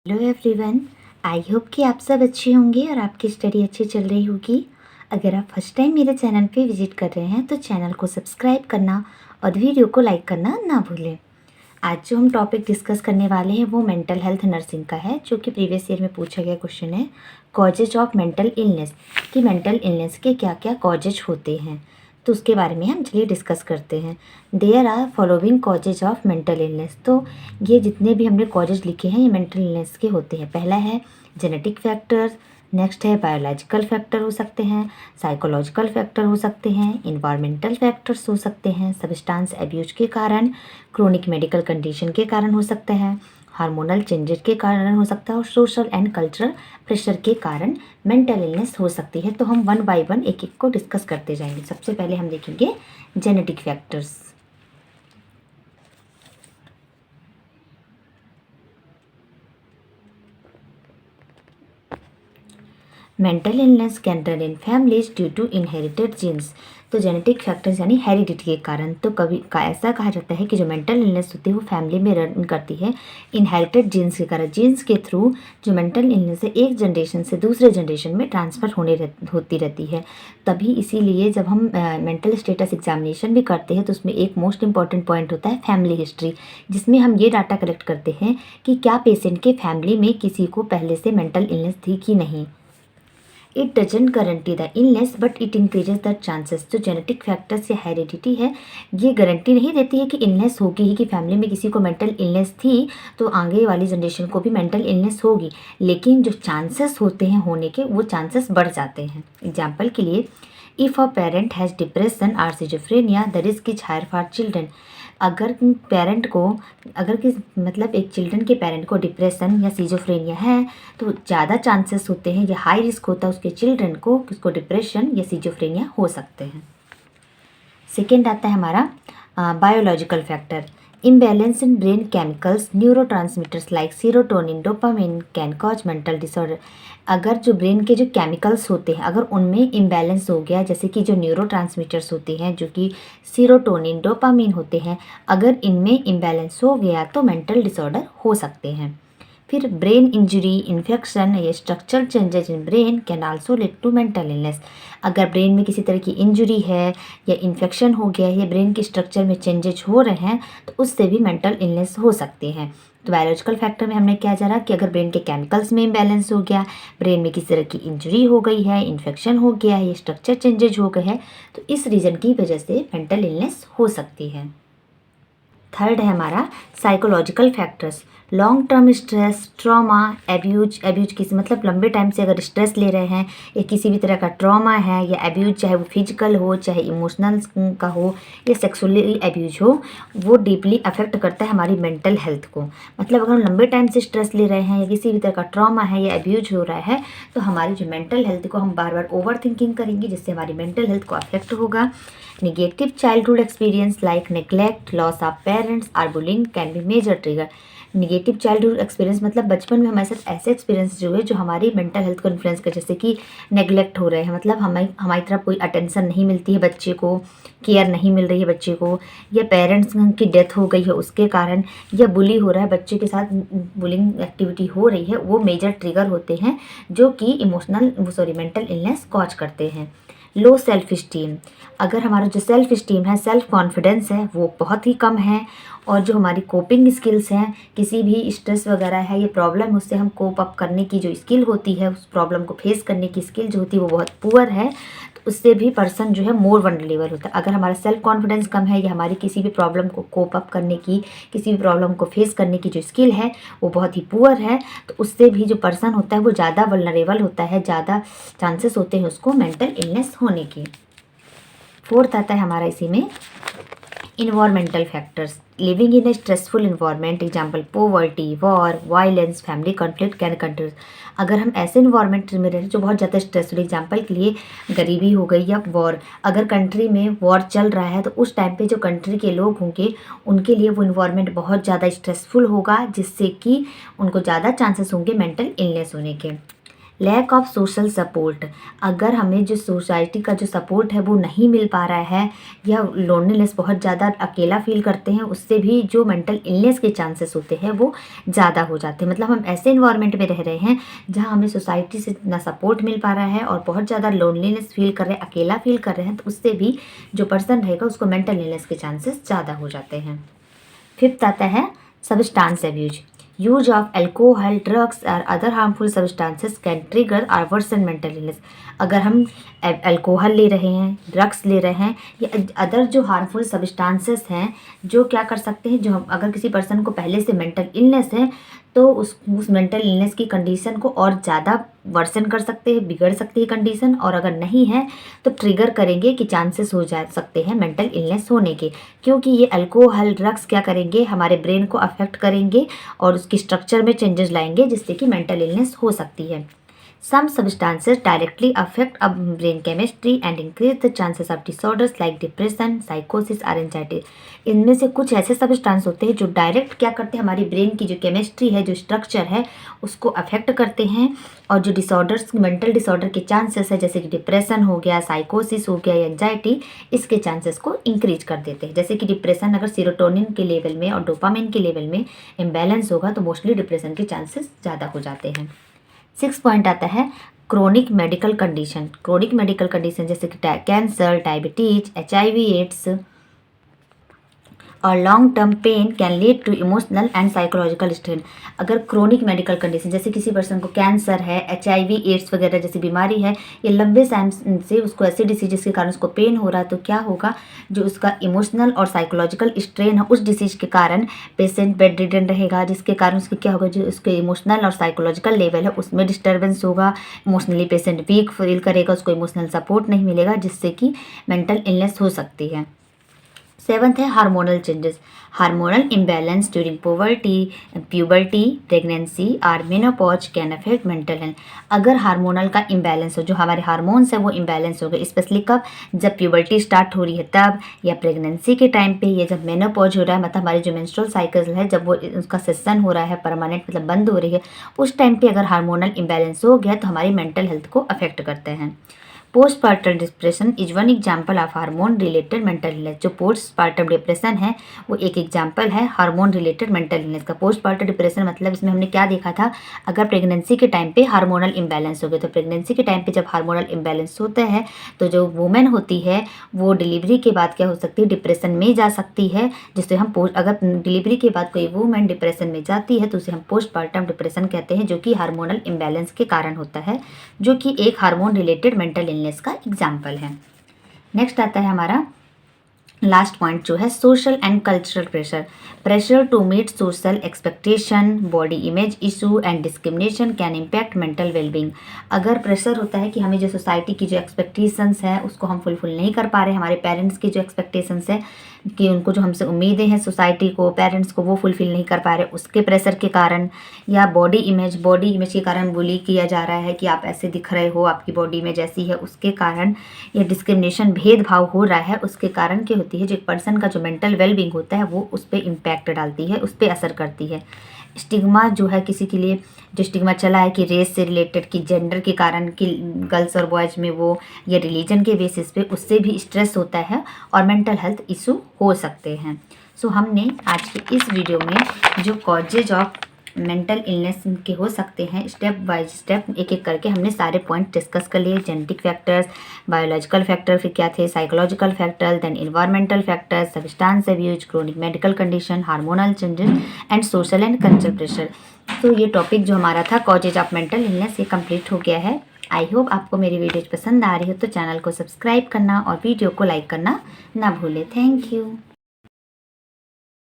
Hello everyone. I hope कि आप सब अच्छे होंगे और आपकी स्टडी अच्छी चल रही होगी। अगर आप फर्स्ट टाइम मेरे चैनल पे विजिट कर रहे हैं तो चैनल को सब्सक्राइब करना और वीडियो को लाइक करना ना भूलें। आज जो हम टॉपिक डिस्कस करने वाले हैं वो मेंटल हेल्थ नर्सिंग का है, जो कि प्रीवियस ईयर में पूछा गया क्वेश्चन है। कॉजेज ऑफ मेंटल इलनेस, कि मेंटल इलनेस के क्या क्या कॉजेज होते हैं, तो उसके बारे में हम चलिए डिस्कस करते हैं। There are following causes of mental illness. तो ये जितने भी हमने कॉजेज लिखे हैं ये मेंटल इलनेस के होते हैं। पहला है जेनेटिक फैक्टर्स, नेक्स्ट है बायोलॉजिकल फैक्टर हो सकते हैं, साइकोलॉजिकल फैक्टर हो सकते हैं, इन्वायरमेंटल फैक्टर्स हो सकते हैं, सब्सटेंस अब्यूज के कारण, क्रोनिक मेडिकल कंडीशन के कारण हो सकते हैं, हार्मोनल चेंजेस के कारण हो सकता है और सोशल एंड कल्चरल प्रेशर के कारण मेंटल इलनेस हो सकती है। तो हम वन बाय वन एक एक को डिस्कस करते जाएंगे। सबसे पहले हम देखेंगे genetic factors. Mental illness can run in families due to inherited genes. तो जेनेटिक फैक्टर्स यानी हेरिडिटी के कारण। तो कभी ऐसा कहा जाता है कि जो मेंटल इलनेस होती है वो फैमिली में रन करती है इनहेरिटेड जीन्स के कारण। जीन्स के थ्रू जो मेंटल इलनेस है एक जनरेशन से दूसरे जनरेशन में ट्रांसफ़र होती रहती है। तभी इसीलिए जब हम मेंटल स्टेटस एग्जामिनेशन भी करते हैं तो उसमें एक मोस्ट इंपॉर्टेंट पॉइंट होता है फैमिली हिस्ट्री, जिसमें हम ये डाटा कलेक्ट करते हैं कि क्या पेशेंट के फैमिली में किसी को पहले से मेंटल इलनेस थी कि नहीं। It doesn't guarantee the illness but it increases the chances. जो जेनेटिक फैक्टर्स या हेरिडिटी है ये गारंटी नहीं देती है कि इलनेस होगी ही, कि फैमिली में किसी को मेंटल इलनेस थी तो आगे वाली जनरेशन को भी मेंटल इलनेस होगी, लेकिन जो चांसेस होते हैं होने के वो चांसेस बढ़ जाते हैं। एग्जाम्पल के लिए, if a parent has depression और schizophrenia the risk is higher for children. अगर पेरेंट को अगर किस मतलब एक चिल्ड्रन के पेरेंट को डिप्रेशन या सिजोफ्रेनिया है तो ज़्यादा चांसेस होते हैं या हाई रिस्क होता है उसके चिल्ड्रन को किसको डिप्रेशन या सिजोफ्रेनिया हो सकते हैं। सेकेंड आता है हमारा biological factor. Imbalance in brain chemicals neurotransmitters like serotonin dopamine can cause mental disorder. अगर जो ब्रेन के जो केमिकल्स होते हैं अगर उनमें इम्बैलेंस हो गया, जैसे कि जो न्यूरोट्रांसमीटर्स होते हैं जो कि सीरोटोनिन डोपामिन होते हैं, अगर इनमें इम्बैलेंस हो गया तो मेंटल डिसऑर्डर हो सकते हैं। फिर ब्रेन इंजरी, इन्फेक्शन या structural changes in brain can also lead to mental illness. अगर ब्रेन में किसी तरह की इंजरी है या इन्फेक्शन हो गया है या ब्रेन के स्ट्रक्चर में चेंजेस हो रहे हैं तो उससे भी मेंटल इलनेस हो सकते हैं। तो बायोलॉजिकल फैक्टर में हमने क्या जाना कि अगर ब्रेन के केमिकल्स में इम्बैलेंस हो गया, ब्रेन में किसी तरह की इंजरी हो गई है, इन्फेक्शन हो गया है या स्ट्रक्चर चेंजेज हो गए हैं तो इस रीज़न की वजह से मेंटल इलनेस हो सकती है। थर्ड है हमारा psychological factors. Long term stress, trauma, abuse किसी मतलब लंबे टाइम से अगर स्ट्रेस ले रहे हैं या किसी भी तरह का ट्रॉमा है या एब्यूज, चाहे वो फिजिकल हो चाहे इमोशनल का हो या सेक्सुअली एब्यूज हो, वो डीपली अफेक्ट करता है हमारी मेंटल हेल्थ को। मतलब अगर हम लंबे टाइम से स्ट्रेस ले रहे हैं या किसी भी तरह का ट्रॉमा है या एब्यूज हो रहा है तो हमारी जो मेंटल हेल्थ को हम बार बार ओवर थिंकिंग करेंगे, जिससे हमारी मेंटल हेल्थ को अफेक्ट होगा। Negative childhood experience like neglect, loss of parents और bullying can be major trigger. Negative childhood experience मतलब बचपन में हमारे साथ ऐसे एक्सपीरियंस जो है जो हमारी मेंटल हेल्थ को इन्फ्लुएंस कर, जैसे कि नेग्लेक्ट हो रहे हैं मतलब हमारी तरफ कोई अटेंशन नहीं मिलती है बच्चे को, केयर नहीं मिल रही है बच्चे को, या पेरेंट्स की डेथ हो गई है उसके कारण, या बुली हो रहा है बच्चे के साथ, बुलिंग एक्टिविटी हो रही है, वो मेजर ट्रिगर होते हैं जो कि मेंटल इलनेस कॉज करते हैं। लो सेल्फ स्टीम, अगर हमारा जो सेल्फ स्टीम है, सेल्फ कॉन्फिडेंस है वो बहुत ही कम है, और जो हमारी कोपिंग स्किल्स हैं, किसी भी स्ट्रेस वगैरह है या प्रॉब्लम उससे हम कोप अप करने की जो स्किल होती है, उस प्रॉब्लम को फेस करने की स्किल जो होती है वो बहुत पुअर है, तो उससे भी पर्सन जो है मोर वनरेबल होता है। अगर हमारा सेल्फ कॉन्फिडेंस कम है या हमारी किसी भी प्रॉब्लम को कोप अप करने की, किसी भी प्रॉब्लम को फेस करने की जो स्किल है वो बहुत ही पुअर है, तो उससे भी जो पर्सन होता है वो ज़्यादा वनरेबल होता है, ज़्यादा चांसेस होते हैं उसको मेंटल इलनेस होने के। फोर्थ आता है हमारा इसी में environmental factors. Living in A stressful environment, example poverty, war, violence, family conflict can countries. अगर हम ऐसे इन्वायरमेंट में रह जो बहुत ज़्यादा स्ट्रेसफुल, एग्जाम्पल के लिए गरीबी हो गई या वॉर, अगर कंट्री में वॉर चल रहा है तो उस टाइम पे जो कंट्री के लोग होंगे उनके लिए वो इन्वायरमेंट बहुत ज़्यादा स्ट्रेसफुल होगा, जिससे कि उनको ज़्यादा चांसेस होंगे मेंटल इलनेस होने के। लैक ऑफ सोशल सपोर्ट, अगर हमें जो सोसाइटी का जो सपोर्ट है वो नहीं मिल पा रहा है या लोनलीनेस बहुत ज़्यादा अकेला फील करते हैं, उससे भी जो मेंटल इलनेस के चांसेस होते हैं वो ज़्यादा हो जाते हैं। मतलब हम ऐसे इन्वायरमेंट में रह रहे हैं जहाँ हमें सोसाइटी से ना सपोर्ट मिल पा रहा है और बहुत ज़्यादा लोनलीनेस फील कर रहे हैं, अकेला फील कर रहे हैं, तो उससे भी जो पर्सन रहेगा उसको मेंटल इलनेस के चांसेस ज़्यादा हो जाते हैं। फिफ्थ आता है substance abuse. Use of alcohol, drugs और other harmful substances can trigger और वर्सन मेंटल इलनेस। अगर हम अल्कोहल ले रहे हैं, ड्रग्स ले रहे हैं या अदर जो हार्मफुल सब्सटेंसेस हैं जो क्या कर सकते हैं, जो हम अगर किसी पर्सन को पहले से मेंटल इलनेस है तो उस मेंटल इलनेस की कंडीशन को और ज़्यादा वर्सन कर सकते हैं, बिगड़ सकती है कंडीशन, और अगर नहीं है तो ट्रिगर करेंगे कि चांसेस हो जा सकते हैं मेंटल इलनेस होने के, क्योंकि ये अल्कोहल, ड्रग्स क्या करेंगे, हमारे ब्रेन को अफेक्ट करेंगे और उसकी स्ट्रक्चर में चेंजेस लाएंगे जिससे कि मेंटल इलनेस हो सकती है। Some substances directly affect our brain chemistry and increase the chances of disorders like depression, psychosis और anxiety। इनमें से कुछ ऐसे सब्सटेंस होते हैं जो डायरेक्ट क्या करते हैं, हमारी ब्रेन की जो केमिस्ट्री है, जो स्ट्रक्चर है, उसको अफेक्ट करते हैं और जो डिसऑर्डर्स, मेंटल डिसऑर्डर के चांसेस है जैसे कि डिप्रेशन हो गया, साइकोसिस हो गया या एंजाइटी, इसके चांसेस को इंक्रीज कर देते हैं। जैसे कि डिप्रेशन अगर सीरोटोनिन के लेवल में और डोपामिन के लेवल में इम्बैलेंस होगा तो मोस्टली डिप्रेशन के चांसेस ज़्यादा हो जाते हैं। 6 पॉइंट आता है chronic medical condition. Chronic medical condition जैसे कि कैंसर, डायबिटीज, HIV एड्स और long term pain can lead to emotional and psychological strain. अगर क्रोनिक मेडिकल कंडीशन जैसे किसी पर्सन को कैंसर है, HIV एड्स वगैरह जैसी बीमारी है, ये लंबे टाइम से उसको ऐसी डिसीज़ के कारण उसको पेन हो रहा है, तो क्या होगा, जो उसका इमोशनल और साइकोलॉजिकल स्ट्रेन है उस डिसीज़ के कारण पेशेंट बेड रिडन रहेगा, जिसके कारण उसके क्या होगा, जो उसके इमोशनल और साइकोलॉजिकल लेवल है उसमें डिस्टर्बेंस होगा, इमोशनली पेशेंट वीक फील करेगा, उसको इमोशनल सपोर्ट नहीं मिलेगा, जिससे कि मेंटल इलनेस हो सकती है। 7th है hormonal changes. Hormonal imbalance during puberty, pregnancy और menopause can affect mental health. अगर हार्मोनल का इम्बैलेंस हो, जो हमारे हार्मोन्स है वो इम्बैलेंस हो गए, स्पेशली कब, जब प्यूबर्टी स्टार्ट हो रही है तब, या प्रेगनेंसी के टाइम पे, या जब मेनोपॉज हो रहा है, मतलब हमारी जो मेंस्ट्रुअल साइकिल है जब वो उसका सेशन हो रहा है परमानेंट, मतलब बंद हो रही है, उस टाइम पे अगर हार्मोनल इम्बैलेंस हो गया तो हमारी मेंटल हेल्थ को अफेक्ट करते हैं। Postpartum depression is one example of hormone related mental illness. जो पोस्टपार्टम डिप्रेशन है वो एक एग्जाम्पल है हार्मोन रिलेटेड मेंटल इलनेस का। पोस्टपार्टम डिप्रेशन मतलब इसमें हमने क्या देखा था, अगर प्रेगनेंसी के टाइम पे हार्मोनल इम्बैलेंस हो गया, तो प्रेगनेंसी के टाइम पे जब हार्मोनल इम्बैलेंस होता है तो जो वुमेन होती है वो डिलीवरी के बाद क्या हो सकती है, डिप्रेशन में जा सकती है, जिससे हम अगर डिलीवरी के बाद कोई वुमेन डिप्रेशन में जाती है तो उसे हम पोस्टपार्टम डिप्रेशन कहते हैं, जो कि हार्मोनल इम्बैलेंस के कारण होता है, जो कि एक हार्मोन रिलेटेड मेंटल इलनेस का एग्जाम्पल है। नेक्स्ट आता है हमारा लास्ट पॉइंट जो है social and cultural pressure. Pressure to meet social expectation, body image issue and discrimination can impact mental wellbeing. अगर प्रेशर होता है कि हमें जो सोसाइटी की जो एक्सपेक्टेशंस है उसको हम फुलफिल नहीं कर पा रहे, हमारे पेरेंट्स की जो एक्सपेक्टेशंस है कि उनको जो हमसे उम्मीदें हैं सोसाइटी को, पेरेंट्स को, वो फुलफिल नहीं कर पा रहे, उसके प्रेशर के कारण, या बॉडी इमेज के कारण बुली किया जा रहा है कि आप ऐसे दिख रहे हो, आपकी बॉडी इमेज ऐसी है, उसके कारण, या डिस्क्रिमिनेशन, भेदभाव हो रहा है, उसके कारण क्या होती है, जो एक पर्सन का जो मेंटल वेलबींग होता है वो उस पर इम्पैक्ट डालती है, उस पर असर करती है। स्टिग्मा जो है किसी के लिए, जो स्टिग्मा चला है कि रेस से रिलेटेड, कि जेंडर के कारण, कि गर्ल्स और बॉयज़ में वो, या रिलीजन के बेसिस पे, उससे भी स्ट्रेस होता है और मेंटल हेल्थ इशू हो सकते हैं। सो हमने आज के इस वीडियो में जो कॉजेज ऑफ मेंटल इलनेस के हो सकते हैं, स्टेप बाय स्टेप एक एक करके हमने सारे पॉइंट डिस्कस कर लिए। जेनेटिक फैक्टर्स, बायोलॉजिकल फैक्टर फिर क्या थे, psychological factor, then environmental factors, substance abuse, chronic medical condition, hormonal changes and social and cultural pressure. तो ये टॉपिक जो हमारा था कॉजेज ऑफ मेंटल इलनेस, ये कंप्लीट हो गया है। आई होप आपको मेरी वीडियोज पसंद आ रही हो तो चैनल को सब्सक्राइब करना और वीडियो को लाइक करना ना भूलें। Thank you.